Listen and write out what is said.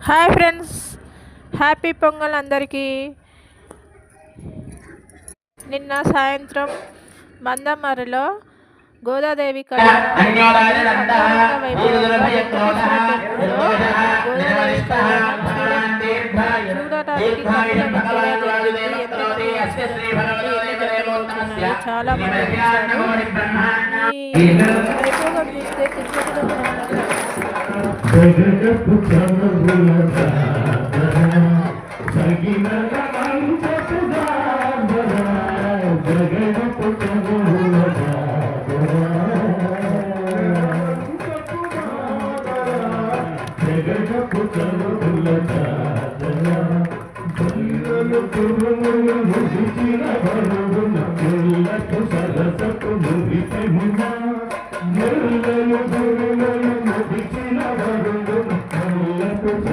Hi friends, happy pongal అందరికీ. నిన్న సాయంత్రం మందమరిలో గోదాదేవి కళ్యాణం చాలా జగపు చనువుల సగిన జగపు చనువుల జగపు చనువుల బైరలు పురుములు ముగిసిన బరువున ముళ్ళకు సరసకు ముగిసిన ముళ్ళలు పురుములు ముగిసిన బరువున